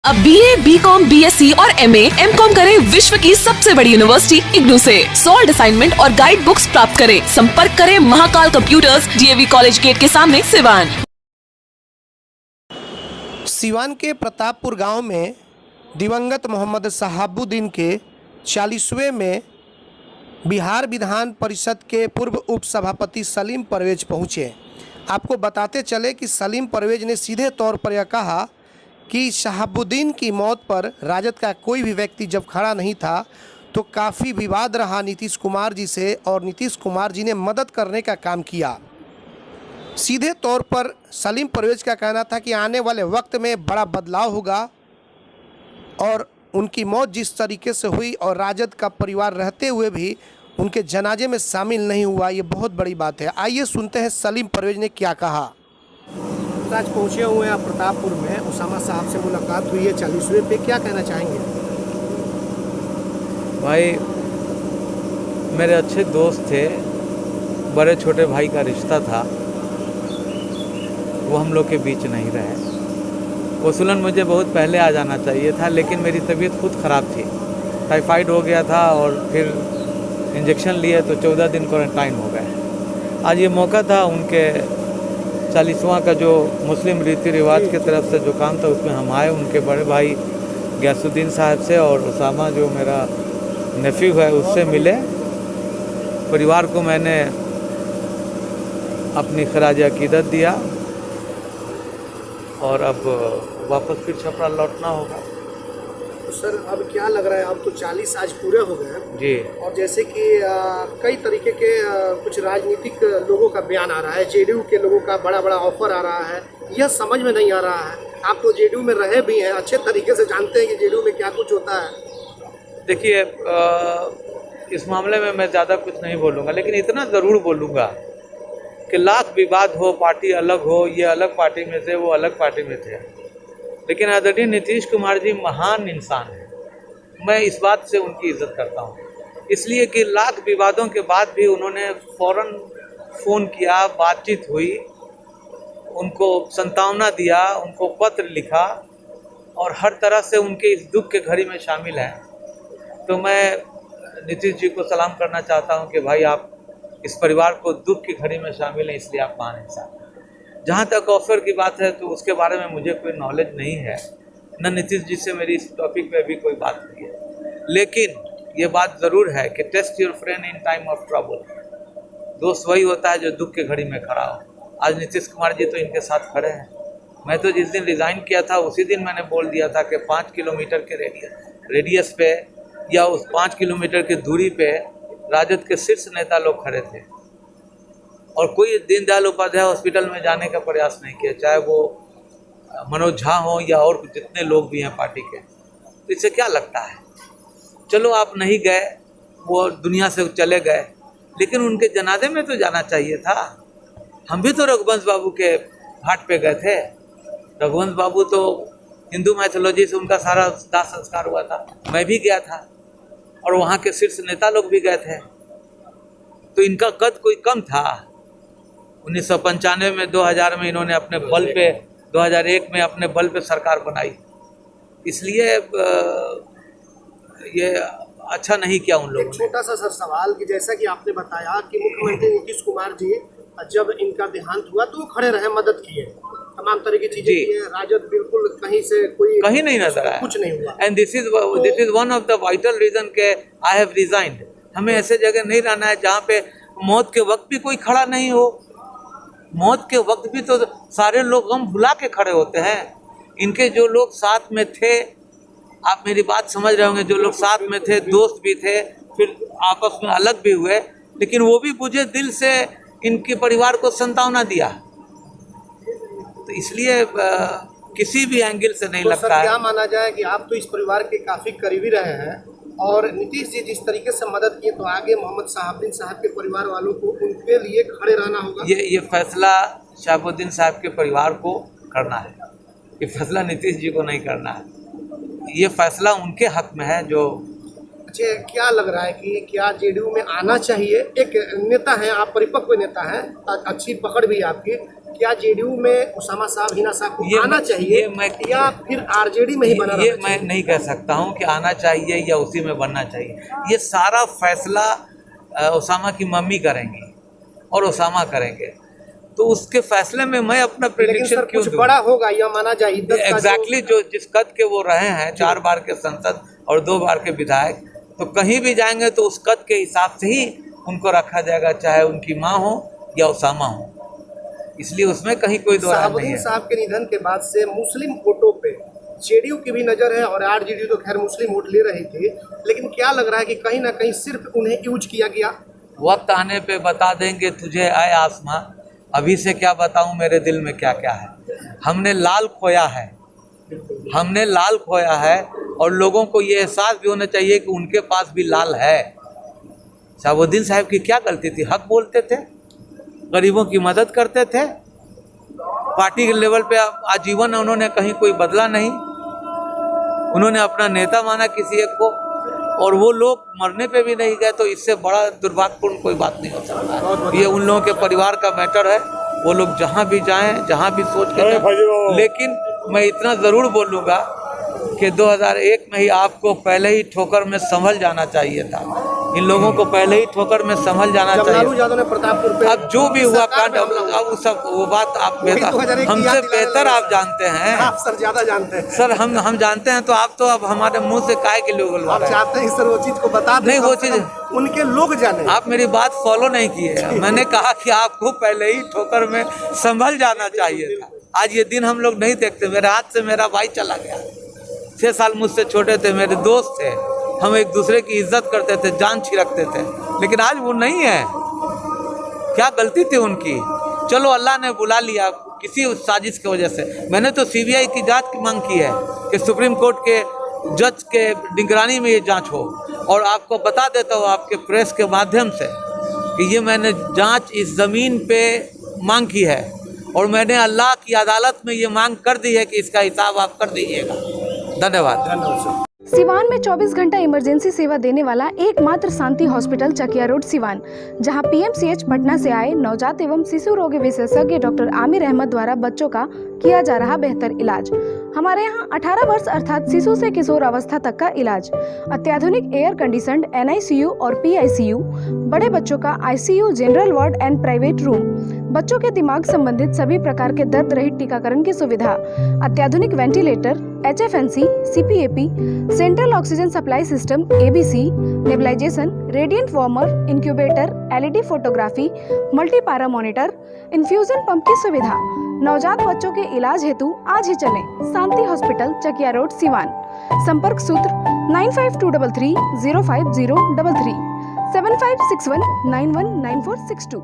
अब BA, BCom, BSc और MA, MCom करें विश्व की सबसे बड़ी यूनिवर्सिटी इग्नू से। सॉल्ड असाइनमेंट और गाइड बुक्स प्राप्त करें। संपर्क करें Mahakal computers, DAV college gate के सामने, सिवान। सिवान के प्रतापपुर गांव में दिवंगत मोहम्मद शहाबुद्दीन के 40वें में बिहार विधान परिषद के पूर्व उप सभापति सलीम परवेज पहुंचे। आपको बताते चले कि सलीम परवेज ने सीधे तौर पर यह कहा कि शहाबुद्दीन की मौत पर राजद का कोई भी व्यक्ति जब खड़ा नहीं था तो काफ़ी विवाद रहा नीतीश कुमार जी से, और नीतीश कुमार जी ने मदद करने का काम किया। सीधे तौर पर सलीम परवेज का कहना था कि आने वाले वक्त में बड़ा बदलाव होगा, और उनकी मौत जिस तरीके से हुई और राजद का परिवार रहते हुए भी उनके जनाजे में शामिल नहीं हुआ, ये बहुत बड़ी बात है। आइए सुनते हैं सलीम परवेज ने क्या कहा। आज पहुँचे हुए हैं प्रतापपुर में, उसामा साहब से मुलाकात हुई है 40वें पे, क्या कहना चाहेंगे? भाई मेरे अच्छे दोस्त थे, बड़े छोटे भाई का रिश्ता था, वो हम लोग के बीच नहीं रहे। वसूलन मुझे बहुत पहले आ जाना चाहिए था, लेकिन मेरी तबीयत खुद ख़राब थी, टाइफाइड हो गया था और फिर इंजेक्शन लिए तो 14 दिन क्वारंटाइन हो गए। आज ये मौका था, उनके 40वां का जो मुस्लिम रीति रिवाज के तरफ से जो काम था उसमें हम आए, उनके बड़े भाई गयासुद्दीन साहब से और उसामा जो मेरा नेफ्यू है उससे मिले। परिवार को मैंने अपनी खराज अकीदत दिया और अब वापस फिर छपरा लौटना होगा। तो सर अब क्या लग रहा है, अब तो 40 आज पूरे हो गए हैं जी, और जैसे कि कई तरीके के कुछ राजनीतिक लोगों का बयान आ रहा है, जेडीयू के लोगों का बड़ा बड़ा ऑफर आ रहा है, यह समझ में नहीं आ रहा है। आप तो जेडीयू में रहे भी हैं, अच्छे तरीके से जानते हैं कि जेडीयू में क्या कुछ होता है। देखिए इस मामले में मैं ज़्यादा कुछ नहीं बोलूँगा, लेकिन इतना ज़रूर बोलूँगा कि लाख विवाद हो, पार्टी अलग हो, ये अलग पार्टी में थे, वो अलग पार्टी में थे, लेकिन आदरणीय नीतीश कुमार जी महान इंसान हैं। मैं इस बात से उनकी इज्जत करता हूँ, इसलिए कि लाख विवादों के बाद भी उन्होंने फ़ौरन फ़ोन किया, बातचीत हुई, उनको संतावना दिया, उनको पत्र लिखा और हर तरह से उनके इस दुख के घड़ी में शामिल हैं। तो मैं नीतीश जी को सलाम करना चाहता हूँ कि भाई आप इस परिवार को दुख की घड़ी में शामिल हैं, इसलिए आप महान इंसान हैं। जहाँ तक ऑफर की बात है तो उसके बारे में मुझे कोई नॉलेज नहीं है, न नीतीश जी से मेरी इस टॉपिक पे भी कोई बात नहीं है, लेकिन ये बात ज़रूर है कि test your friend in time of trouble. दोस्त वही होता है जो दुख के घड़ी में खड़ा हो। आज नीतीश कुमार जी तो इनके साथ खड़े हैं। मैं तो जिस दिन रिज़ाइन किया था उसी दिन मैंने बोल दिया था कि 5 किलोमीटर के रेडियस पे या उस 5 किलोमीटर की दूरी पे राजद के शीर्ष नेता लोग खड़े थे और कोई दीनदयाल उपाध्याय हॉस्पिटल में जाने का प्रयास नहीं किया, चाहे वो मनोज झा हो या और जितने लोग भी हैं पार्टी के। तो इससे क्या लगता है, चलो आप नहीं गए, वो दुनिया से चले गए, लेकिन उनके जनाजे में तो जाना चाहिए था। हम भी तो रघुवंश बाबू के घाट पे गए थे। रघुवंश बाबू तो हिंदू मैथोलॉजी से उनका सारा दाह संस्कार हुआ था, मैं भी गया था और वहाँ के शीर्ष नेता लोग भी गए थे। तो इनका कद कोई कम था। 1995 में, 2000 में इन्होंने अपने बल पे, 2001 में अपने बल पे सरकार बनाई, इसलिए ये अच्छा नहीं किया उन लोगों ने। छोटा सा सर सवाल कि जैसा कि आपने बताया कि मुख्यमंत्री नीतीश कुमार जी जब इनका देहांत हुआ तो वो खड़े रहे, मदद किए, तमाम तरह की चीजें की, राजद बिल्कुल कहीं से कोई कहीं नहीं नजर आया, कुछ नहीं हुआ। And this is one of the vital reason के आई हैव रिजाइंड। हमें ऐसे जगह नहीं रहना है जहाँ पे मौत के वक्त भी कोई खड़ा नहीं हो। मौत के वक्त भी तो सारे लोग गम भुला के खड़े होते हैं। इनके जो लोग साथ में थे, आप मेरी बात समझ रहे होंगे, जो लोग साथ में थे, दोस्त भी थे, फिर आपस में अलग भी हुए, लेकिन वो भी मुझे दिल से इनके परिवार को संतावना दिया। तो इसलिए किसी भी एंगल से नहीं लगता है। क्या माना जाए कि आप तो इस परिवार के काफ़ी करीबी रहे हैं और नीतीश जी जिस तरीके से मदद किए, तो आगे मोहम्मद शहाबुद्दीन साहब के परिवार वालों को उनके लिए खड़े रहना होगा। ये फैसला शहाबुद्दीन साहब के परिवार को करना है, ये फैसला नीतीश जी को नहीं करना है। ये फैसला उनके हक में है। जो अच्छा, क्या लग रहा है कि क्या जेडीयू में आना चाहिए? एक नेता है आप, परिपक्व नेता हैं, अच्छी पकड़ भी है आपकी, क्या जेडीयू में उसामा साहब, हिना साहब को आना चाहिए या फिर आरजेडी में ही बना रहना चाहिए? मैं नहीं कह सकता हूँ कि आना चाहिए या उसी में बनना चाहिए। ये सारा फैसला उसामा की मम्मी करेंगी और उसामा करेंगे, तो उसके फैसले में मैं अपना प्रेडिक्शन क्यों दूं? बड़ा होगा यह माना जाए। एग्जैक्टली जो जिस कद के वो रहे हैं, 4 बार के संसद और 2 बार के विधायक, तो कहीं भी जाएंगे तो उस कद के हिसाब से ही उनको रखा जाएगा, चाहे उनकी माँ हो या उसामा हो। इसलिए उसमें कहीं कोई दो राय नहीं है। साहब के निधन के बाद से मुस्लिम वोटों पे जेडीयू की भी नजर है और आरजेडी तो खैर मुस्लिम वोट ले रहे थे, लेकिन क्या लग रहा है कि कहीं ना कहीं सिर्फ उन्हें यूज किया गया? वक्त आने पे बता देंगे तुझे आए आसमां, अभी से क्या बताऊं मेरे दिल में क्या क्या है। हमने लाल खोया है, हमने लाल खोया है, और लोगों को ये एहसास भी होना चाहिए कि उनके पास भी लाल है। शहाबुद्दीन साहब की क्या गलती थी? हक बोलते थे, गरीबों की मदद करते थे, पार्टी के लेवल पे आजीवन उन्होंने कहीं कोई बदला नहीं, उन्होंने अपना नेता माना किसी एक को, और वो लोग मरने पे भी नहीं गए, तो इससे बड़ा दुर्भाग्यपूर्ण कोई बात नहीं हो सकता। ये उन लोगों के परिवार का मैटर है, वो लोग जहाँ भी जाएं, जहाँ भी सोच कर, लेकिन मैं इतना ज़रूर बोलूँगा कि 2001 में ही आपको पहले ही ठोकर में संभल जाना चाहिए था। इन लोगों को पहले ही ठोकर में संभल जाना चाहिए। लालू यादव ने प्रतापपुर पे अब जो भी हुआ कांड, अब सब वो बात आप हमसे बेहतर आप जानते हैं। आप सर ज्यादा जानते हैं। सर हम जानते हैं, तो आप तो अब हमारे मुंह से काहे के लोग आप चाहते हैं सर वो चीज को बता दें? नहीं, वो चीज उनके लोग जाने। आप मेरी बात फॉलो नहीं किए। मैंने कहा कि आपको पहले ही ठोकर में संभल जाना चाहिए था। आज ये दिन हम लोग नहीं देखते। मेरे हाथ से मेरा भाई चला गया, 6 साल मुझसे छोटे थे, मेरे दोस्त थे, हम एक दूसरे की इज्जत करते थे, जान छिड़कते थे, लेकिन आज वो नहीं है। क्या गलती थी उनकी? चलो अल्लाह ने बुला लिया किसी साजिश की वजह से। मैंने तो सीबीआई की जांच की मांग की है कि सुप्रीम कोर्ट के जज के निगरानी में ये जांच हो, और आपको बता देता हूँ आपके प्रेस के माध्यम से कि ये मैंने जांच इस ज़मीन पे मांग की है, और मैंने अल्लाह की अदालत में ये मांग कर दी है कि इसका हिसाब आप कर दीजिएगा। धन्यवाद। सिवान में 24 घंटा इमरजेंसी सेवा देने वाला एकमात्र शांति हॉस्पिटल चकिया रोड सिवान, जहां पीएमसीएच पटना से आए नवजात एवं शिशु रोग विशेषज्ञ डॉक्टर आमिर अहमद द्वारा बच्चों का किया जा रहा बेहतर इलाज। हमारे यहां 18 वर्ष अर्थात शिशु से किशोर अवस्था तक का इलाज, अत्याधुनिक एयर कंडीशनड NICU और PICU, बड़े बच्चों का ICU, general ward and private room, बच्चों के दिमाग संबंधित सभी प्रकार के दर्द रहित टीकाकरण की सुविधा, अत्याधुनिक ventilator, HFNC, CPAP, central oxygen supply system ABC, nebulisation, radiant warmer, incubator, LED photography, multipara monitor, infusion pump की सुविधा। नवजात बच्चों के इलाज हेतु आज ही चलें शांति हॉस्पिटल चकिया रोड सिवान। संपर्क सूत्र 9523305033 7561919462।